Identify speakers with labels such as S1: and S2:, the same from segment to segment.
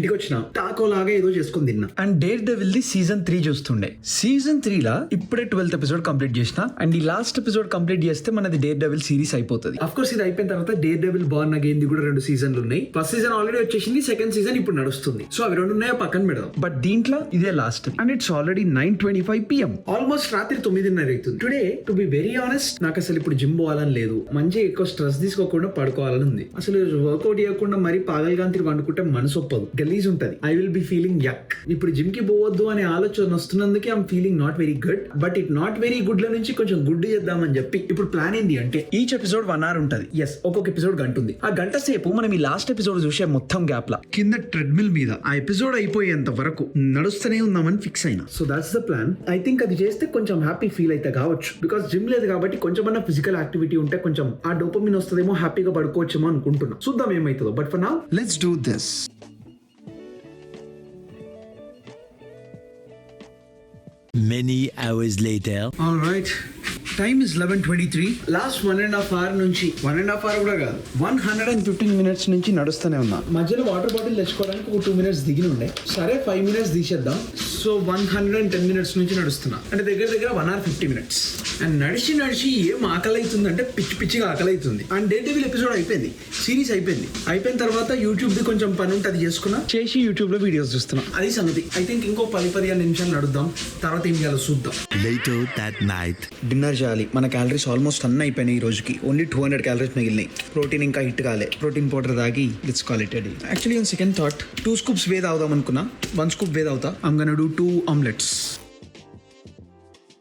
S1: ఇంటికి వచ్చిన టాకో లాగా ఏదో చేసుకుని తిన్నా.
S2: And dare devil the season 3 చూస్తుండే. సీజన్ 3 లా ఇప్పుడే 12th ఎపిసోడ్ కంప్లీట్ చేసిన. అండ్ ఈ లాస్ట్ ఎపిసోడ్ కంప్లీట్ చేస్తే మనది డేర్ డెవిల్ సిరీస్ అయిపోతుంది.
S1: అఫ్ కోర్స్ ఇది అయిపోయిన తర్వాత dare devil born again the కూడా 2 సీజన్లు ఉన్నాయి. ఫస్ట్ సీజన్ ఆల్రెడీ వచ్చేసింది, సెకండ్ సీజన్ ఇప్పుడు నడుస్తుంది. సో అవి 2 ఉన్నాయో పక్కన పెడదాం.
S2: బట్ దీంట్లో ఇదే last and it's already 9:25 PM.
S1: Almost రాత్రి 9:30 అవుతుంది. Today to be very honest నాకు అసలు ఇప్పుడు జిమ్ పోవాలని లేదు. మంచిగా ఎక్కువ స్ట్రెస్ తీసుకోకుండా పడుకోవాలని ఉంది. అసలు వర్కౌట్ చేయకుండా మరి పాగల్గాంతి వండుకుంటే మనసు ఒప్పదు, గలీజ్ ఉంటది. I will be feeling yuck. ఇప్పుడు జిమ్ కి పోవద్దు అనే ఆలోచన వస్తున్నందుకే I'm feeling not very good. But it not very good ల నుంచి కొంచెం గుడ్ చేద్దామని చెప్పి ఇప్పుడు ప్లాన్ ఏంది అంటే
S2: ఈచ్ ఎపిసోడ్ 1 hour ఉంటది.
S1: ఎస్, ఒక్కొక్క ఎపిసోడ్ గంట ఉంది.
S2: ఆ గంట సేపు మనం ఈ లాస్ట్ ఎపిసోడ్ చూసే మొత్తం గ్యాప్ లా
S1: కింద ట్రెడ్మిల్ మీద ఆ ఎపిసోడ్ అయిపోయేంత వరకు నడుస్తూనే ఉందామని ఫిక్స్ అయినా. So that's the plan. I think అది చేస్తే కొంచెం హ్యాపీ ఫీల్ అయితే కావచ్చు. బికాస్ జిమ్ లేదు కాబట్టి కొంచెమన్నా ఫిజికల్ యాక్టివిటీ ఉంటే కొంచెం ఆ డోపమిన్ వస్తుందేమో, హ్యాపీగా పడుకోవచ్చేమో అనుకుంటున్నా. చూద్దాం ఏమైతుందో. But for now let's do this.
S3: Many hours later.
S1: All right. Time is 11:23. Last 1.5 hour నుంచి 1.5 hour కూడా కాదు, 115 minutes నుంచి నడుస్తూనే ఉన్నా. మధ్యలో వాటర్ బాటిల్ తెచ్చుకోవడానికి ఒక 2 minutes దిగి ఉండే. సరే 5 minutes తీసేద్దాం. సో 110 minutes నుంచి నడుస్తున్నా. అంటే దగ్గర 1 hour 50 minutes. అండ్ నడిచి ఏం ఆకలి అవుతుందంటే పిచ్చిగా ఆకలి అవుతుంది. అండ్ డేర్ డెవిల్ ఎపిసోడ్ అయిపోయింది, సిరీస్ అయిపోయిన తర్వాత యూట్యూబ్ ది కొంచెం పని ఉంటే అది చేసుకున్నా, చేసి యూట్యూబ్ లో వీడియోస్ చూస్తున్నా. అది సంగతి. ఐ థింక్ ఇంకో 10-15 నిమిషాలు నడుద్దాం, తర్వాత ఏం చేయాలో చూద్దాం.
S3: Later that night.
S2: డిన్నర్ చేయాలి. మన క్యాలరీస్ ఆల్మోస్ట్ అన్నీ అయిపోయినాయి ఈ రోజుకి. Only 200 calories మిగిలినాయి. ప్రోటీన్ ఇంకా హిట్ కాలే. ప్రోటీన్ పౌడర్ తాగి let's call it a day. Actually on second thought 2 scoops వే తాగుదాం అనుకున్నా. 1 scoop వే తాగుతా. I'm gonna do 2 omelets.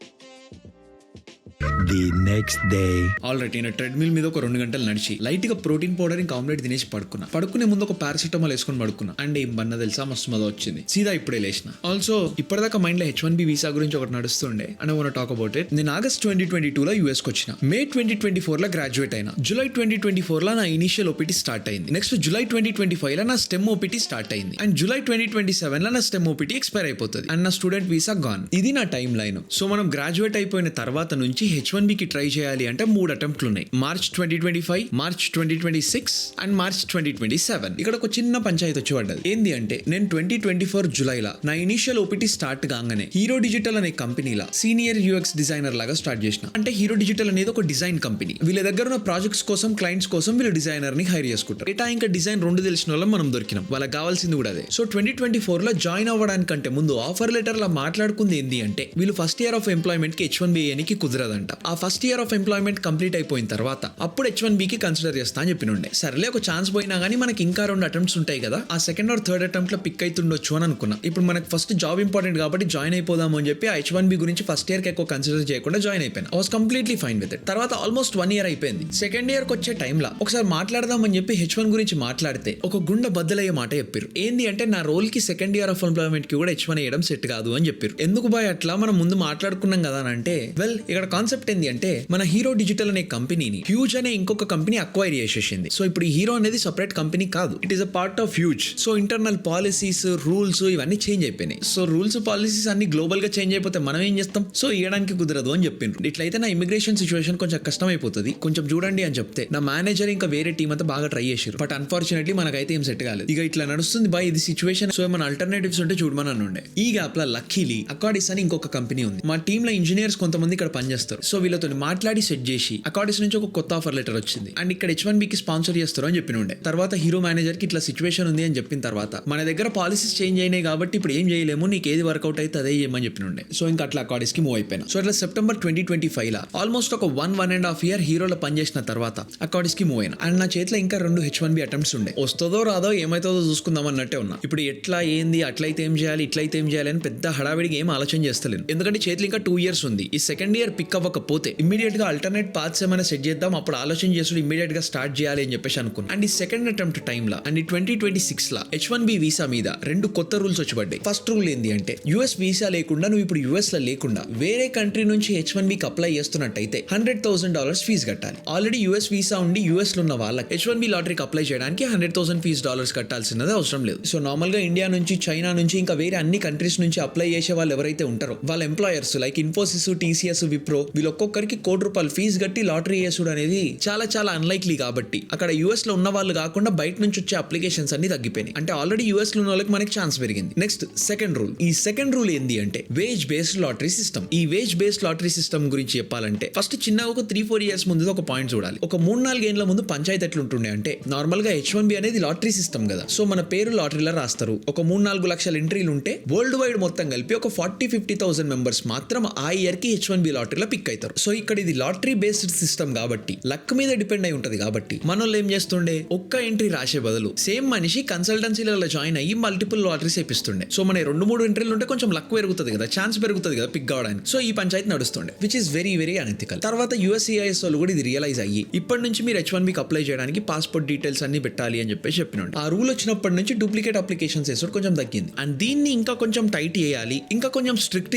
S3: The next day.
S4: Already నేను ట్రెడ్మిల్ మీద ఒక 2 గంటలు నడిచి లైట్ గా ప్రోటీన్ పౌడర్ ఇంకా ఆమ్లెట్ తినేసి పడుకునే ముందు ఒక పారాసిటమాల్ వేసుకొని పడుకున్నా. అండ్ ఏం బన్న తెలుసా, మస్తు మజా వచ్చింది. సీదా ఇప్పుడే లేచిన. ఆల్సో ఇప్పటిదాకా మైండ్ లో H1B వీసా గురించి ఒకటి నడుస్తుండే. And one talk about it. నేను ఆగస్ట్ 2022 లో యూఎస్ కి వచ్చిన. మే 2024 లో గ్రాడ్యుయేట్ అయినా. జూలై 2024 లో నా ఇనిషియల్ ఓపీటీ స్టార్ట్ అయింది. నెక్స్ట్ జూలై 2025 లో నా స్టెమ్ ఓపీటీ స్టార్ట్ అయింది. అండ్ జూలై 2027 లో నా స్టెమ్ ఓపీటీ ఎక్స్పైర్ అయిపోతుంది. అండ్ నా స్టూడెంట్ వీసా గాన్. ఇది నా టైం లైన్. సో మనం గ్రాడ్యుయేట్ అయిపోయిన తర్వాత నుంచి H1B కి ట్రై చేయాలి అంటే 3 అటెంప్ట్లు ఉన్నాయి. March 2025, March 2026 and March 2027. ఇక్కడ ఒక చిన్న పంచాయతీ వచ్చి పడ్డది. ఏంది అంటే నేను 2024 జూలైలో నా ఇనిషియల్ ఓపీటీ స్టార్ట్ కాగానే హీరో డిజిటల్ అనే కంపెనీలా సీనియర్ యూఎక్స్ డిజైనర్ లాగా స్టార్ట్ చేసిన. అంటే హీరో డిజిటల్ అనేది ఒక డిజైన్ కంపెనీ. వీళ్ళ దగ్గర ఉన్న ప్రాజెక్ట్స్ కోసం, క్లయింట్స్ కోసం వీళ్ళు డిజైనర్ ని హైర్ చేసుకుంటారు. డేటా ఇంకా డిజైన్ 2 తెలిసిన వాళ్ళం మనం దొరికినాం. వాళ్ళకి కావాల్సింది కూడా అదే. సో 2024 లో జాయిన్ అవ్వడానికంటే ముందు ఆఫర్ లెటర్ లా మాట్లాడుకుంది ఏంది అంటే వీళ్ళు ఫస్ట్ ఇయర్ ఆఫ్ ఎంప్లాయ్మెంట్ కి H1B కి కుదరదంట. ఆ first year of employment complete అయిపోయిన తర్వాత అప్పుడు H1B కి కన్సిడర్ చేస్తా అని చెప్పినుండే. సరేలే ఒక ఛాన్స్ పోయినా గానీ మనకి ఇంకా 2 అటెంప్ట్స్ ఉంటాయి కదా, ఆ సెకండ్ ఆర్ థర్డ్ అటెంప్ట్ లో పిక్ అవుతుండొచ్చు అని అనుకున్నా. ఇప్పుడు మనకు ఫస్ట్ జాబ్ ఇంపార్టెంట్ కాబట్టి జాయిన్ అయిపోదాము అని చెప్పి H1B గురించి ఫస్ట్ ఇయర్ కి ఎక్కువ కన్సిడర్ చేయకుండా జాయిన్ అయిపోయినా. I was completely fine with it. తర్వాత ఆల్మోస్ట్ 1 year అయిపోయింది. సెకండ్ ఇయర్ కి వచ్చే టైంలో ఒకసారి మాట్లాడదాం అని చెప్పి H1 గురించి మాట్లాడితే ఒక గుండె బద్దలయ్యే మాట చెప్పారు. ఏంది అంటే నా రోల్ కి సెకండ్ ఇయర్ ఆఫ్ ఎంప్లాయ్మెంట్ కి కూడా H1 వేయడం సెట్ కాదు అని చెప్పారు. ఎందుకు బాయ్ అట్లా, మనం ముందు మాట్లాడుకున్నాం కదా అని అంటే, వెల్ ఇక్కడ కాన్సెప్ట్ ఏంది అంటే మన హీరో డిజిటల్ అనే కంపెనీని హ్యూజ్ అనే ఇంకొక కంపెనీ అక్వైర్ చేసేసింది. సో ఇప్పుడు ఈ హీరో అనేది సెపరేట్ కంపెనీ కాదు, it is a part of huge. So internal policies, rules ఇవన్నీ చేంజ్ అయిపోయినాయి. సో రూల్స్, పాలసీస్ అన్ని గ్లోబల్ గా చేంజ్ అయిపోతే మనం ఏం చేస్తాం? సో ఇవ్వడానికి కుదరదు అని చెప్పిండ్రు. ఇట్లయితే నా ఇమిగ్రేషన్ సిచువేషన్ కొంచెం కష్టం అయిపోతుంది, కొంచెం చూడండి అని చెప్తే నా మేనేజర్ ఇంకా వేరే టీం అంతా బాగా ట్రై చేశారు. బట్ అన్ఫార్చునేట్లీ మనకైతే ఏం సెట్ కాలేదు. ఇక ఇట్లా నడుస్తుంది బాయ్ ఇది సిచువేషన్. సో ఏమైనా ఆల్టర్నేటివ్స్ ఉంటే చూడమని ఉండే. ఈ గ్యాప్ లో లక్కీలీ అకాడిస్ అని ఇంకొక కంపెనీ ఉంది. మా టీమ్ లో ఇంజనీర్స్ కొంతమంది ఇక్కడ పనిచేస్తారు. సో వీళ్ళతో మాట్లాడి సెట్ చేసి అకాడిస్ నుంచి ఒక కొత్త ఆఫర్ లెటర్ వచ్చింది. అండ్ ఇక్కడ H1B కి స్పాన్సర్ చేస్తారు అని చెప్పిన ఉండే. తర్వాత హీరో మేనేజర్ కి ఇట్లా సిచువేషన్ ఉంది అని చెప్పిన తర్వాత మన దగ్గర పాలసీస్ చేంజ్ అయినాయి కాబట్టి ఇప్పుడు ఏం చేయలేము, నీకు ఏది వర్కౌట్ అయితే అదే చేయమని చెప్పిన ఉండే. సో ఇంకా అట్లా అకాడిస్ కి మూవ్ అయిపోయినా. సో అట్లా సెప్టెంబర్ 2025 లో ఆల్మోస్ట్ ఒక 1.5 year హీరోలో పనిచేసిన తర్వాత అకాడిస్ కి మూవ్ అయినా. అండ్ నా చేతిలో ఇంకా 2 H1B అటెంప్ట్స్ ఉండే. వస్తుందో రాదో ఏమైతుందో చూసుకుందాం అన్నట్టే ఉన్నా. ఇప్పుడు ఎట్లా ఏంది, అట్లయితే ఏం చేయాలి, ఇట్లయితే ఏం చేయాలి అని పెద్ద హడావిడికి ఏం ఆలోచన చేస్తలేను. ఎందుకంటే చేతిలో ఇంకా 2 years ఉంది. ఈ సెకండ్ ఇయర్ పిక్ అవ్వకపోతే ఇమ్మీడియట్ గా ఆల్టర్నేట్ పాత్స్ ఏమైనా సెట్ చేద్దాం, అప్పుడు ఆలోచన చేసుడు ఇమ్మీడియట్ గా స్టార్ట్ చేయాలి అని చెప్పేసి అనుకున్నా. అండ్ ఈ second attempt time law and 2026 law H1B visa మీద 2 కొత్త రూల్స్ వచ్చి పడ్డాయి. ఫస్ట్ రూల్ ఏంది అంటే యూఎస్ వీసా లేకుండా నువ్వు ఇప్పుడు యూఎస్ లో లేకుండా వేరే కంట్రీ నుంచి H1B కి అప్లై చేస్తున్నట్టయితే $100,000 ఫీజు కట్టాలి. ఆల్రెడీ యూఎస్ వీసా ఉండి యూఎస్ లో ఉన్న వాళ్ళకి H1B లాటరీకి అప్లై చేయడానికి $100,000 కట్టాల్సినది అవసరం లేదు. సో నార్మల్ గా ఇండియా నుంచి, చైనా నుంచి, ఇంకా వేరే అన్ని కంట్రీస్ నుంచి అప్లై చేసే వాళ్ళు ఎవరైతే ఉంటారో వాళ్ళ employers like Infosys, TCS, Wipro వీళ్ళు ఒక్కొక్కరికి ₹1,00,00,000 ఫీజు కట్టి లాటరీ వేసుడు అనేది చాలా చాలా అన్లైక్లీ కాబట్టి అక్కడ యూఎస్ లో ఉన్న వాళ్ళు కాకుండా బయట నుంచి వచ్చే అప్లికేషన్స్ అన్ని తగ్గిపోయినాయి. అంటే ఆల్రెడీ యూఎస్ లో ఉన్న వాళ్ళకి మనకి ఛాన్స్ పెరిగింది. Next second rule. ఈ సెకండ్ రూల్ ఏంది అంటే వేజ్ బేస్డ్ లాటరీ సిస్టమ్. ఈ వేజ్ బేస్డ్ లాటరీ సిస్టమ్ గురించి చెప్పాలంటే ఫస్ట్ చిన్నగా ఒక 3-4 ఇయర్స్ ముందు ఒక పాయింట్ చూడాలి. ఒక 3-4 ఏళ్ల ముందు పంచాయతీ ఎట్లుంటుండే అంటే నార్మల్ గా H1B అనేది లాటరీ సిస్టమ్ కదా. సో మన పేరు లాటరీలో రాస్తారు. ఒక 3-4 లక్షల ఎంట్రీలు ఉంటే వరల్డ్ వైడ్ మొత్తం కలిపి ఒక 40-50,000 మెంబర్స్ మాత్రం ఆ ఇయర్ కి H1B లాటరీలో పిక్ అవుతారు. సో ఇక్కడ ఇది లాటరీ బేస్డ్ సిస్టమ్ కాబట్టి లక్ మీద డిపెండ్ అయి ఉంటది కాబట్టి మనోళ్ళు ఏం చేస్తుండే ఒక్క ఎంట్రీ రాసే బదులు సేమ్ మనిషి కన్సల్టెన్సీలలో జాయిన్ అయ్యి మల్టిపుల్ లాటరీస్ వేపిస్తుండే. సో మన 2-3 ఎంట్రీలు ఉంటే కొంచెం లక్ పెరుగుతుంది కదా, ఛాన్స్ పెరుగుతుంది కదా పిక్ కావడానికి. సో ఈ పంచాయతీ నడుస్తుండే which is very very unethical. తర్వాత USCIS వాళ్ళు కూడా ఇది రియలైజ్ అయ్యి ఇప్పటి నుంచి మీరు H1Bకి అప్లై చేయడానికి పాస్పోర్ట్ డీటెయిల్స్ అన్ని పెట్టాలి అని చెప్పి చెప్పినండి. ఆ రూల్ వచ్చినప్పటి నుంచి డూప్లికేట్ అప్లికేషన్స్ వేసుడు కొంచెం తగ్గింది. అండ్ దీన్ని ఇంకా కొంచెం టైట్ చేయాలి, ఇంకా కొంచెం స్ట్రిక్ట్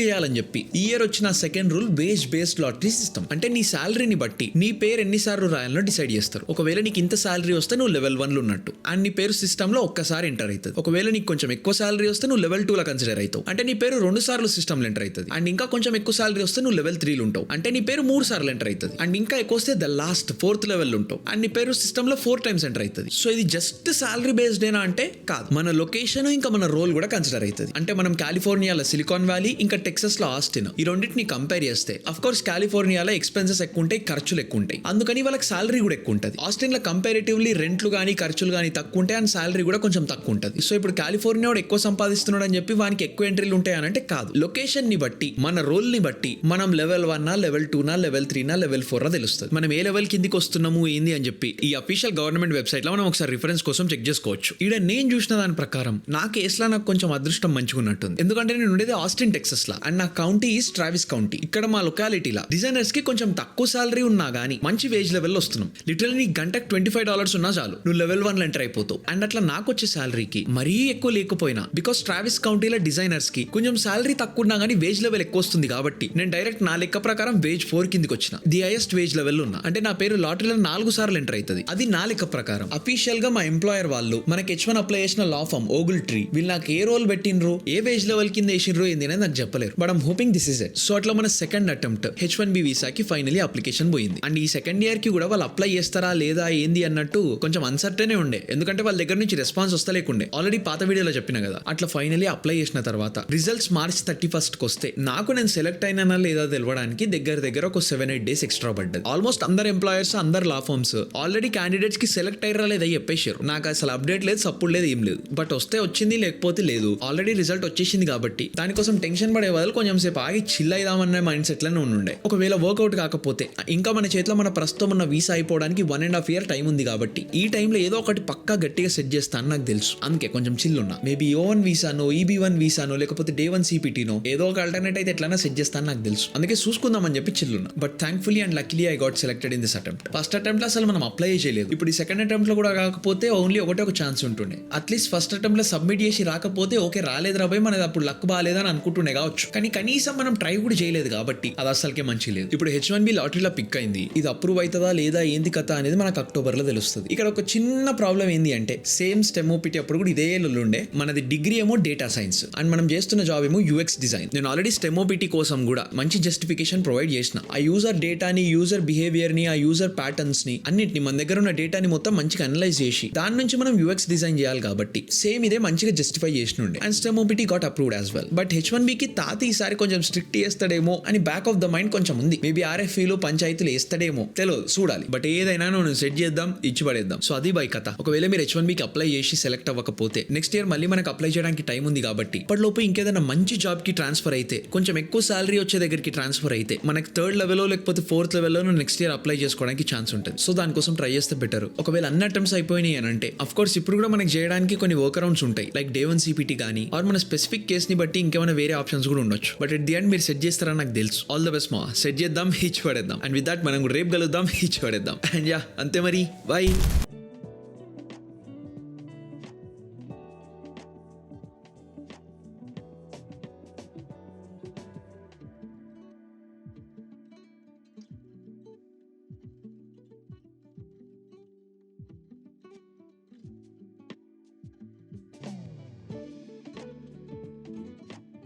S4: చేయాలని చెప్పి ఈ ఇయర్ వచ్చిన second rule wage based lottery system. అంటే నీ శాలరీని బట్టి నీ పేరు ఎన్నిసార్లు రాయాలో డిసైడ్ చేస్తారు. ఒకవేళ నీకు ఇంత శాలరీ వస్తే నువ్వు లెవెల్ 1 లో ఉన్నట్టు అండ్ నీ పేరు సిస్టమ్ లో ఒక్కసారి ఎంటర్ అవుతుంది. ఒకవేళ నీకు కొంచెం ఎక్కువ శాలరీ వస్తే నువ్వు లెవెల్ 2 లో కన్సిడర్ అవుతావు. అంటే నీ పేరు 2 సార్లు సిస్టమ్ లో ఎంటర్ అవుతుంది. అండ్ ఇంకా కొంచెం ఎక్కువ శాలరీ వస్తే నువ్వు లెవెల్ 3 లో ఉంటావు. అంటే నీ పేరు 3 సార్లు ఎంటర్ అవుతుంది. అండ్ ఇంకా ఎక్కువ వస్తే ద లాస్ట్ 4th లెవెల్ లో ఉంటావు. అండ్ నీ పేరు సిస్టమ్ లో 4 టైమ్స్ ఎంటర్ అవుతుంది. సో ఇది జస్ట్ శాలరీ బేస్డ్ ఏనా అంటే కాదు, మన లొకేషన్ ఇంకా మన రోల్ కూడా కన్సిడర్ అవుతుంది. అంటే మనం కాలిఫోర్నియాలో సిలికాన్ వ్యాలీ ఇంకా టెక్సస్ లో ఆస్టిన్ ఈ రెండింటిని కంపేర్ చేస్తే అఫ్ కోర్స్ కాలిఫోర్నియాలో ఎక్స్పెన్సెస్ ఎక్కువ ఉంటాయి, ఖర్చులు ఎక్కువ ఉంటాయి, అందుకని వాళ్ళకి శాలరీ కూడా ఎక్కువ ఉంటుంది. ఆస్టిన్ లో కంపారిటివ్లీ రెంట్లు కానీ ఖర్చులు కానీ తక్కువ ఉంటాయి అండ్ శాలరీ కూడా కొంచెం తక్కువ ఉంటుంది. సో ఇప్పుడు కాలిఫోర్నియా వాడు ఎక్కువ సంపాదిస్తున్నాడు అని చెప్పి వానికి ఎక్కువ ఎంట్రీలు ఉంటాయి అని అంటే కాదు. లొకేషన్ ని బట్టి మన రోల్ ని బట్టి మనం లెవెల్ 1 లెవెల్ 2 లెవెల్ 3 లెవెల్ 4 తెలుస్తుంది. మనం ఏ లెవెల్ కిందికి వస్తున్నాము ఏంది అని చెప్పి ఈ అఫీషియల్ గవర్నమెంట్ వెబ్సైట్ లో మనం ఒకసారి రిఫరెన్స్ కోసం చెక్ చేసుకోవచ్చు. ఇక్కడ నేను చూసిన దాని ప్రకారం నా కేసులో నాకు కొంచెం అదృష్టం మంచిగా ఉన్నట్టుంది. ఎందుకంటే నేను ఉండేది ఆస్టిన్ టెక్సస్ లా అండ్ నా కౌంటీ ఈస్ ట్రావిస్ కౌంటీ. ఇక్కడ మా లొకాలిటీలా డిజైనర్స్ కి కొంచెం తక్కువ సాలరీ ఉన్నా గానీ మంచి వేజ్ లెవెల్ వస్తున్నాం. లిటరల్లీ నీ గంటకు $25 ఉన్నా చాలు నువ్వు లెవెల్ 1 లో ఎంటర్ అయిపోతావు. అండ్ అట్లా నాకు వచ్చే శాలరీకి మరీ ఎక్కువ లేకపోయినా బికాస్ ట్రావిస్ కౌంటీలో డిజైనర్స్ కి కొంచెం శాలరీ తక్కువ ఉన్నా గానీ వేజ్ లెవెల్ ఎక్కువ వస్తుంది కాబట్టి నేను డైరెక్ట్ నా లెక్క ప్రకారం వేజ్ 4 కిందికి వచ్చిన. ది హైయెస్ట్ వేజ్ లెవెల్ ఉన్నా అంటే నా పేరు లాటరీలో 4 సార్లు ఎంటర్ అవుతుంది. అది నా లెక్క ప్రకారం. అఫీషియల్ గా మా ఎంప్లాయర్ వాళ్ళు మనకి H1 అప్లై చేసిన లా ఫర్మ్ ఓగుల్ ట్రీ వీళ్ళు నాకు ఏ రోల్ పెట్టినరు ఏ వేజ్ లెవెల్ కింద వేసినరు ఏంది అనేది నాకు చెప్పలేరు. But I'm hoping this is it. So అట్లా మన సెకండ్ అటెంప్ట్ H1B వీసాకి ఫైనలీ అప్లికేషన్ పోయింది. అండ్ ఈ సెకండ్ ఇయర్ కి కూడా వాళ్ళు అప్లై చేస్తారా లేదా ఏంది అన్నట్టు కొంచెం అన్సర్టనే ఉండే. ఎందుకంటే వాళ్ళ దగ్గర నుంచి రెస్పాన్స్ వస్తలేకుండే. ఆల్రెడీ పాత వీడియోలో చెప్పిన కదా. అట్లా ఫైనలీ అప్లై చేసిన తర్వాత రిజల్ట్స్ March 31st వస్తే నాకు నేను సెలెక్ట్ అయినా లేదా తెలవడానికి దగ్గర ఒక 7-8 డేస్ ఎక్స్ట్రా పడ్డది. ఆల్మోస్ట్ అందరు ఎంప్లాయర్స్ అందరు లా ఫర్మ్స్ ఆల్రెడీ క్యాండిడేట్స్ కి సెలెక్ట్ అయ్యారా లేదా చెప్పేశారు. నాకు అసలు అప్డేట్ లేదు, సపోర్ట్ లేదు, ఏం లేదు. బట్ వస్తే వచ్చింది, లేకపోతే లేదు. ఆల్రెడీ రిజల్ట్ వచ్చేసింది కాబట్టి దానికోసం టెన్షన్ పడే వాళ్ళు కొంచెం సేపు ఆగి చిల్ అయిదామన్న మైండ్ సెట్ లోనే ఉండే. ఒకవేళ వర్కౌట్ కాకపోతే ఇంకా మన చేతిలో మన ప్రస్తుతం ఉన్న వీసా అయిపోవడానికి 1.5 year టైం ఉంది కాబట్టి ఈ టైంలో ఏదో ఒకటి పక్కా గట్టిగా సెట్ చేస్తాను నాకు తెలుసు. అందుకే కొంచెం చిల్ ఉన్నా. మేబీ O1 వీసానో EB1 వీసానో లేకపోతే Day 1 CPTనో ఏదో ఒక ఆల్టర్నేట్ అయితే ఎట్లైనా సెట్ చేస్తాను నాకు తెలుసు. అందుకే చూసుకుందామని చెప్పి చిల్ ఉన్నా. But thankfully and luckily I got selected in this attempt. First attempt లో అసలు మనం అప్లై చేయలేదు. ఇప్పుడు ఈ సెకండ్ అటెంప్ట్ లో కూడా కాకపోతే ఓన్లీ ఒక ఛాన్స్ ఉంటుండే. అట్లీస్ట్ ఫస్ట్ అటెంప్ట్ లో సబ్మిట్ చేసి రాకపోతే ఓకే రాలేదు రాబోయే మనది అప్పుడు లక్ బాగాలేదని అనుకుంటుండే కావచ్చు. కానీ కనీసం మనం ట్రై కూడా చేయలేదు కాబట్టి అది అసలుకే మంచి లేదు. ఇప్పుడు H1B లాటరీలో పిక్ అయింది. ఇది అప్రూవ్ అవుతుందా లేదా ఏంది కథ అనేది మనకు అక్టోబర్ లో తెలుస్తుంది. ఇక్కడ ఒక చిన్న ప్రాబ్లం ఏంది అంటే సేమ్ STEM OPT అప్పుడు కూడా ఇదే ఉండే. మనది డిగ్రీ ఏమో డేటా సైన్స్ అండ్ మనం చేస్తున్న జాబ్ ఏమో UX డిజైన్. నేను ఆల్రెడీ STEM OPT కోసం కూడా మంచి జస్టిఫికేషన్ ప్రొవైడ్ చేసిన. ఆ యూజర్ డేటాని, యూజర్ బిహేవియర్ ని, ఆ యూజర్ ప్యాటర్న్స్ ని అన్నిటిని మన దగ్గర ఉన్న డేటాని మొత్తం మంచిగా అనలైజ్ చేసి దాని నుంచి మనం UX డిజైన్ చేయాలి కాబట్టి సేమ్ ఇదే మంచిగా జస్టిఫై చేసినుండే. And STEM OPT got approved as well. But H1B కి ఈసారి కొంచెం స్ట్రిక్ట్ చేస్తాడేమో అని బ్యాక్ ఆఫ్ ద మైండ్ కొంచెం ఉంది. మేబీ RFEలు పంచాయతీలు వేస్తాడేమో తెలియదు, చూడాలి. బట్ ఏదైనా నువ్వు సెట్ చేద్దాం, ఇచ్చి పడేద్దాం. సో అది బై కథ. ఒకవేళ మీరు H1Bకి అప్లై చేసి సెలెక్ట్ అవ్వకపోతే నెక్స్ట్ ఇయర్ మళ్ళీ మనకు అప్లై చేయడానికి టైం ఉంది కాబట్టి ఇప్పటిలోపు ఇంకేదైనా మంచి జాబ్ కి ట్రాన్స్ఫర్ అయితే కొంచెం ఎక్కువ సాలరీ వచ్చే దగ్గరికి ట్రాన్స్ఫర్ అయితే మనకి 3rd లెవెల్లో లేకపోతే 4th లెవెల్లో నెక్స్ట్ ఇయర్ అప్లై చేసుకోవడానికి ఛాన్స్ ఉంటుంది. సో దానికోసం ట్రై చేస్తే బెటర్. ఒకవేళ అన్ని అటెంప్ట్స్ అయిపోయినాయి అని అంటే అఫ్ కోర్స్ ఇప్పుడు కూడా మనకి చేయడానికి కొన్ని వర్క్ అరౌండ్స్ ఉంటాయి. లైక్ Day 1 CPT కానీ ఆర్ మన స్పెసిఫిక్ కేస్ ని బట్టి ఇంకేమైనా వేరే ఆప్షన్స్ కూడా ఉండొచ్చు. బట్ ఎట్ ది ఎండ్ మీరు సెట్ చేస్తారని నాకు తెలుసు. ఆల్ ద బెస్ట్ మా. సెట్ చేద్దాం, ఇచ్చి పడేద్దాం. అండ్ విత్ దట్ మనం రేపు కలుద్దాం, ఇచ్చి పడేద్దాం. అండ్ యా అంతే మరి. బై.